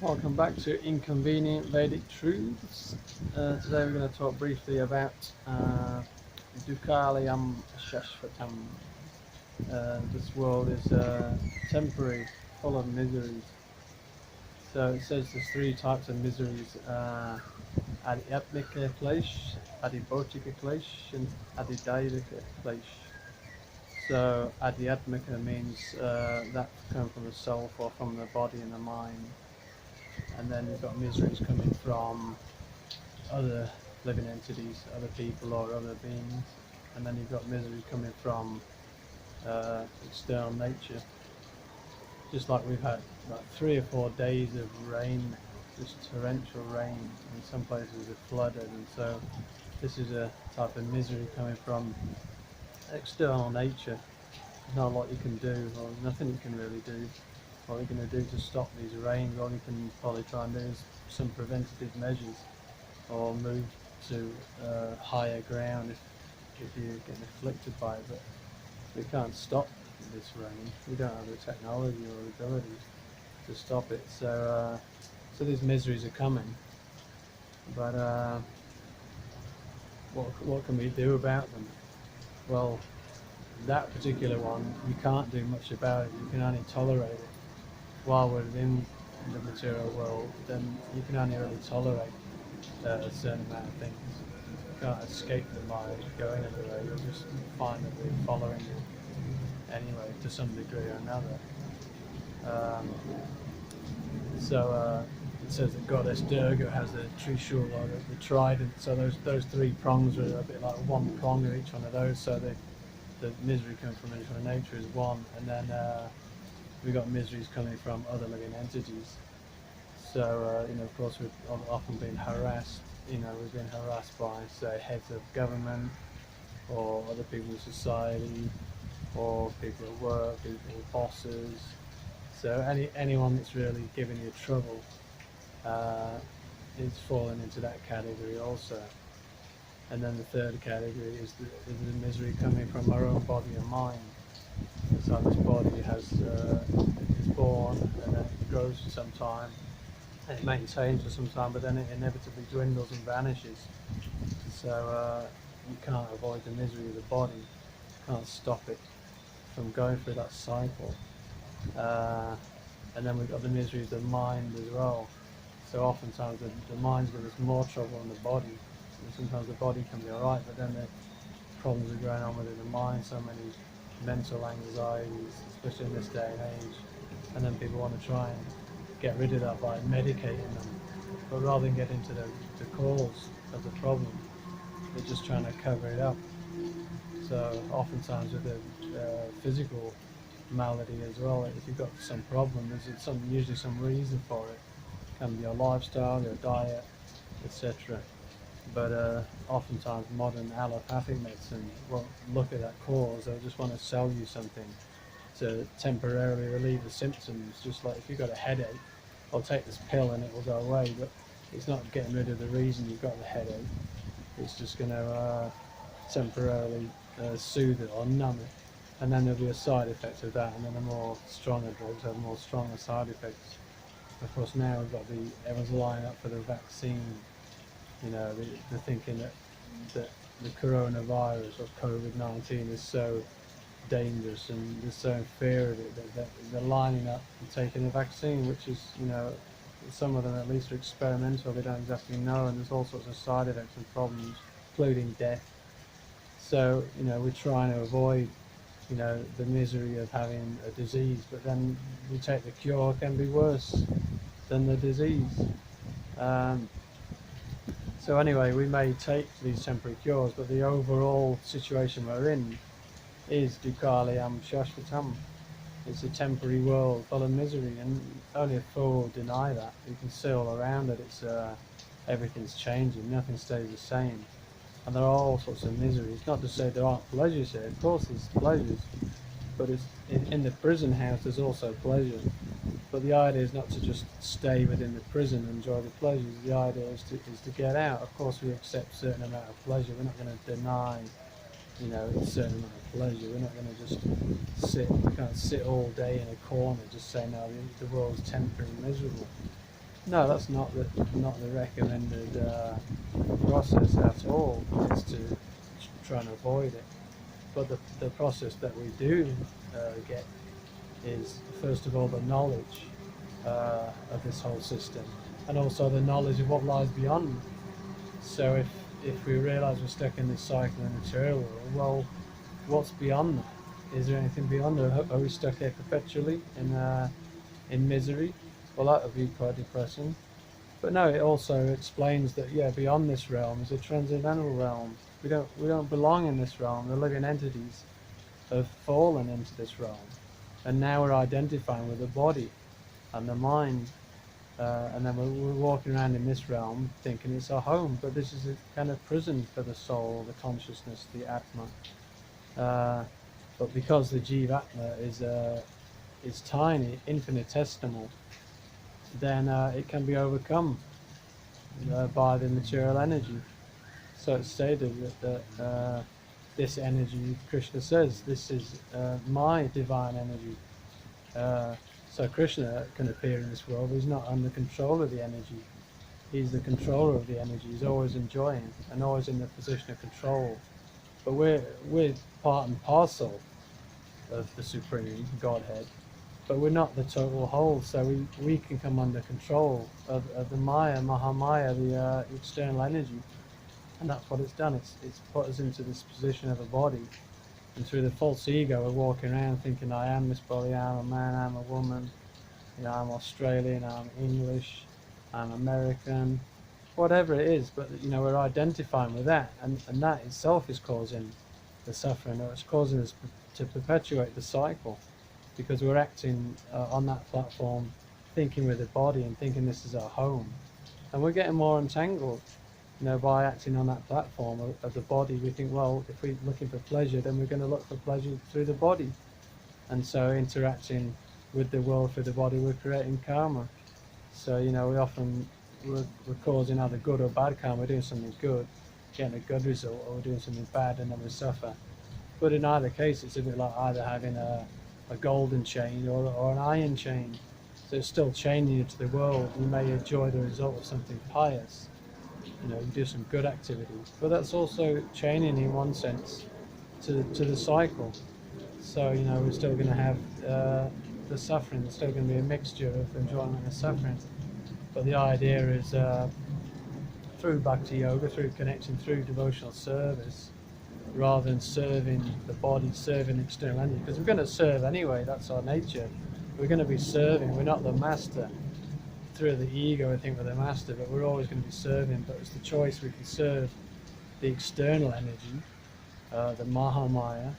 Welcome back to Inconvenient Vedic Truths. Today we're going to talk briefly about Dukalayam Shashvatam. This world is temporary, full of miseries. So it says there's three types of miseries: Adhyatmika Klesh, Adhibhautika Klesh, and Adhidaivika Klesh. So Adhyatmika means that come from the soul or from the body and the mind. And then you've got miseries coming from other living entities, other people or other beings. And then you've got misery coming from external nature. Just like we've had like 3 or 4 days of rain, just torrential rain, and some places are flooded. And so this is a type of misery coming from external nature. There's not a lot you can do, or nothing you can really do. What we're going to do to stop these rains, all you can probably try and do is some preventative measures, or move to higher ground if you're getting afflicted by it. But we can't stop this rain. We don't have the technology or the ability to stop it. So these miseries are coming. But what can we do about them? Well, that particular one, you can't do much about it. You can only tolerate it. While we're in the material world, then you can only really tolerate a certain amount of things. You can't escape them by going anywhere. You'll just find that they're following you anyway, to some degree or another. It says that Goddess Durga has the Trishul, or the trident. So those three prongs are a bit like one prong of each one of those. So the misery coming from each one of nature is one, and then we've got miseries coming from other living entities. So, of course, we've often been harassed. We've been harassed by, say, heads of government, or other people in society, or people at work, people, bosses. So anyone that's really giving you trouble is falling into that category also. And then the third category is the misery coming from our own body and mind. It's like this body is born, and then it grows for some time, and it maintains for some time, but then it inevitably dwindles and vanishes. So you can't avoid the misery of the body, you can't stop it from going through that cycle. And then we've got the misery of the mind as well. So oftentimes the mind's gives us more trouble than the body. And sometimes the body can be alright, but then the problems are going on within the mind, so many mental anxieties, especially in this day and age. And then people want to try and get rid of that by medicating them. But rather than get into the cause of the problem, they're just trying to cover it up. So oftentimes with the physical malady as well, if you've got some problem, there's usually some reason for it. It can be your lifestyle, your diet, etc. But oftentimes modern allopathic medicine won't look at that cause. They'll just want to sell you something to temporarily relieve the symptoms. Just like if you've got a headache, I'll take this pill and it will go away, but it's not getting rid of the reason you've got the headache. It's just going to temporarily soothe it or numb it. And then there'll be a side effect of that, and then the more stronger drugs have more stronger side effects. Of course, now we've got everyone's lining up for the vaccine. They're thinking that the coronavirus or COVID-19 is so dangerous and they're so in fear of it that they're lining up and taking the vaccine, which is, some of them at least are experimental. They don't exactly know, and there's all sorts of side effects and problems, including death. So, we're trying to avoid the misery of having a disease, but then you take the cure, it can be worse than the disease. So anyway, we may take these temporary cures, but the overall situation we're in is Dukalayam Shashvatam. It's a temporary world full of misery, and only a fool will deny that. You can see all around it. Everything's changing, nothing stays the same. And there are all sorts of miseries. Not to say there aren't pleasures here, of course there's pleasures, but in the prison house there's also pleasure. But the idea is not to just stay within the prison and enjoy the pleasures. The idea is to get out. Of course we accept a certain amount of pleasure. We're not going to deny a certain amount of pleasure. We're not going to just we can't sit all day in a corner just saying, no, the world's temporary and miserable. No, that's not the recommended process at all. Is to try and avoid it. But the process that we do get is, first of all, the knowledge of this whole system, and also the knowledge of what lies beyond. So if we realise we're stuck in this cycle in the material world, well, what's beyond that? Is there anything beyond it? Are we stuck here perpetually in misery? Well, that would be quite depressing. But no, it also explains that, yeah, beyond this realm is a transcendental realm. We don't belong in this realm. The living entities have fallen into this realm, and now we're identifying with the body and the mind, and then we're walking around in this realm thinking it's our home. But this is a kind of prison for the soul, the consciousness, the atma. But because the jivatma is tiny, infinitesimal, then it can be overcome by the material energy. So it's stated that this energy, Krishna says, this is my divine energy. So Krishna can appear in this world, but he's not under control of the energy. He's the controller of the energy. He's always enjoying and always in the position of control. But we're part and parcel of the Supreme Godhead, but we're not the total whole. So we can come under control of the Maya, Mahamaya, the external energy. And that's what it's done. It's put us into this position of a body, and through the false ego, we're walking around thinking, I am this body, I'm a man, I'm a woman, I'm Australian, I'm English, I'm American, whatever it is. But we're identifying with that, and that itself is causing the suffering, or it's causing us to perpetuate the cycle, because we're acting on that platform, thinking with the body and thinking this is our home, and we're getting more entangled. By acting on that platform of the body, we think, well, if we're looking for pleasure, then we're going to look for pleasure through the body. And so interacting with the world through the body, we're creating karma. So, we're causing either good or bad karma. We're doing something good, getting a good result, or we're doing something bad and then we suffer. But in either case, it's a bit like either having a golden chain or an iron chain. So it's still chaining you to the world. You may enjoy the result of something pious, you do some good activity, but that's also chaining in one sense to the cycle. So we're still going to have the suffering. There's still going to be a mixture of enjoyment and suffering. But the idea is through bhakti yoga, through connection, through devotional service, rather than serving the body, serving external energy, because we're going to serve anyway. That's our nature. We're going to be serving. We're not the master. Through the ego, I think we're the master, but we're always going to be serving. But it's the choice. We can serve the external energy, the Mahamaya,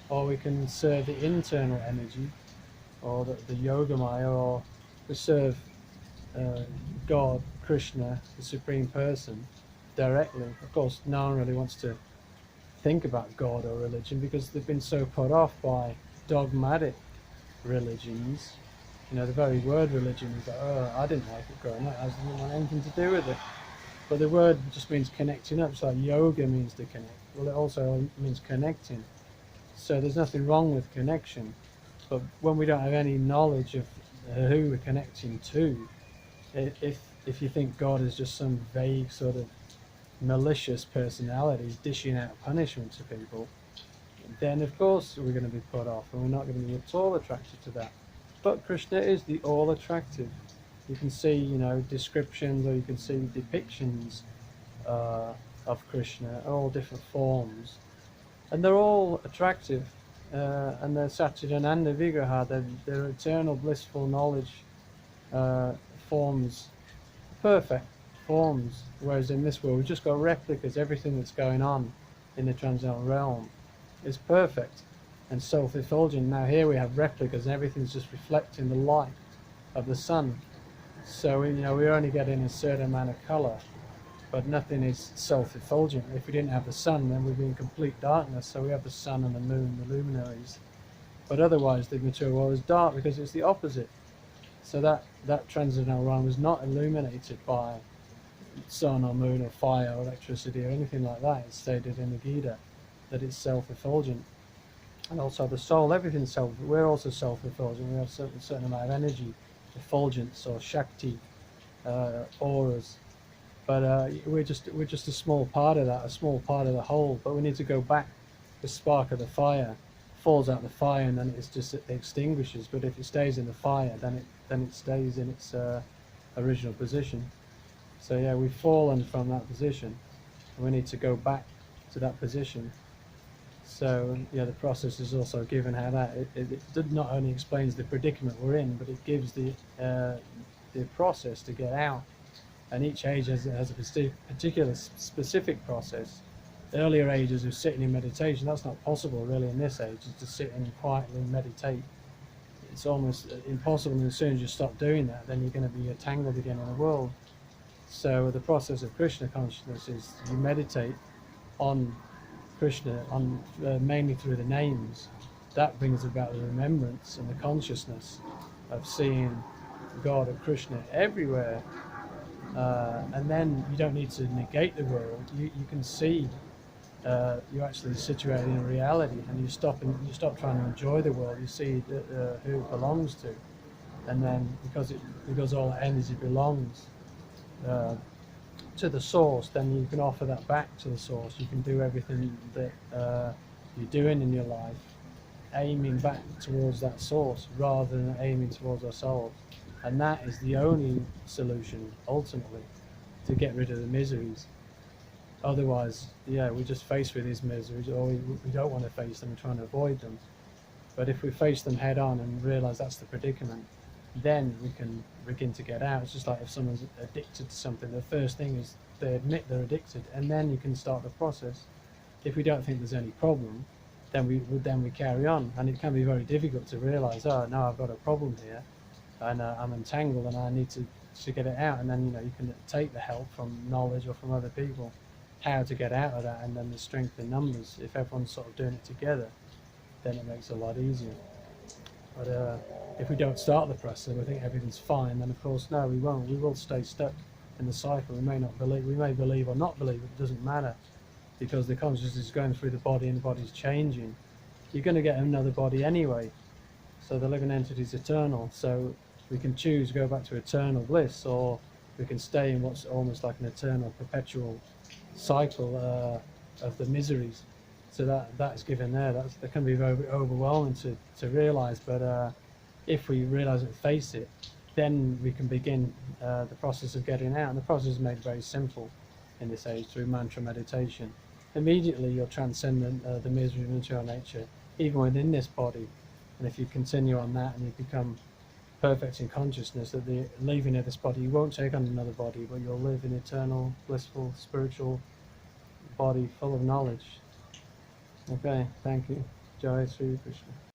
or we can serve the internal energy, or the Yogamaya, or we serve God, Krishna, the Supreme Person, directly. Of course, no one really wants to think about God or religion because they've been so put off by dogmatic religions. The very word religion is like, oh, I didn't like it growing up. It doesn't want anything to do with it. But the word just means connecting up. So like yoga means to connect. Well, it also means connecting. So there's nothing wrong with connection. But when we don't have any knowledge of who we're connecting to, if you think God is just some vague sort of malicious personality dishing out punishment to people, then of course we're going to be put off, and we're not going to be at all attracted to that. But Krishna is the all attractive. You can see, descriptions, or you can see depictions of Krishna, all different forms, and they're all attractive, and they're Satchidananda Vigraha, they're eternal blissful knowledge forms, perfect forms. Whereas in this world, we've just got replicas. Everything that's going on in the transcendental realm is perfect and self-effulgent. Now here we have replicas, and everything's just reflecting the light of the sun. So we're only getting a certain amount of color, but nothing is self-effulgent. If we didn't have the sun, then we'd be in complete darkness. So we have the sun and the moon, the luminaries. But otherwise, the material world is dark because it's the opposite. So that transcendental realm is not illuminated by sun or moon or fire or electricity or anything like that. It's stated in the Gita that it's self-effulgent. And also the soul, everything's we're also self-effulgent. We have a certain amount of energy, effulgence or Shakti, auras. But we're just a small part of that, a small part of the whole. But we need to go back. The spark of the fire falls out the fire, and then it's just it extinguishes. But if it stays in the fire, then it stays in its original position. So yeah, we've fallen from that position, and we need to go back to that position. So yeah, the process is also given how that it not only explains the predicament we're in, but it gives the process to get out. And each age has a particular specific process. The earlier ages of sitting in meditation, that's not possible really in this age, is to sit and quietly meditate. It's almost impossible, and as soon as you stop doing that, then you're going to be entangled again in the world. So the process of Krishna consciousness is you meditate on Krishna, on mainly through the names. That brings about the remembrance and the consciousness of seeing God or Krishna everywhere. And then you don't need to negate the world. You can see you're actually situated in reality, and you stop trying to enjoy the world. You see who it belongs to, and then because all that energy belongs to the source, then you can offer that back to the source. You can do everything that you're doing in your life, aiming back towards that source rather than aiming towards ourselves. And that is the only solution, ultimately, to get rid of the miseries. Otherwise, yeah, we're just faced with these miseries, or we don't want to face them, we're trying to avoid them. But if we face them head on and realize that's the predicament, then we can begin to get out. It's just like if someone's addicted to something, the first thing is they admit they're addicted, and then you can start the process. If we don't think there's any problem, then we carry on, and it can be very difficult to realize, oh no, I've got a problem here, and I'm entangled, and I need to get it out. And then you can take the help from knowledge or from other people how to get out of that, and then the strength in numbers. If everyone's sort of doing it together, then it makes it a lot easier. But if we don't start the process, we think everything's fine, then of course no, we won't. We will stay stuck in the cycle. We may believe or not believe, it doesn't matter, because the consciousness is going through the body and the body's changing. You're going to get another body anyway, so the living entity is eternal. So we can choose to go back to eternal bliss, or we can stay in what's almost like an eternal, perpetual cycle of the miseries. So that's given there. That can be very overwhelming to realize, but if we realize and face it, then we can begin the process of getting out. And the process is made very simple in this age through mantra meditation. Immediately you'll transcend the misery of material nature, even within this body. And if you continue on that and you become perfect in consciousness, that the leaving of this body, you won't take on another body, but you'll live in eternal, blissful, spiritual body full of knowledge. Okay, thank you. Jai Sri Krishna.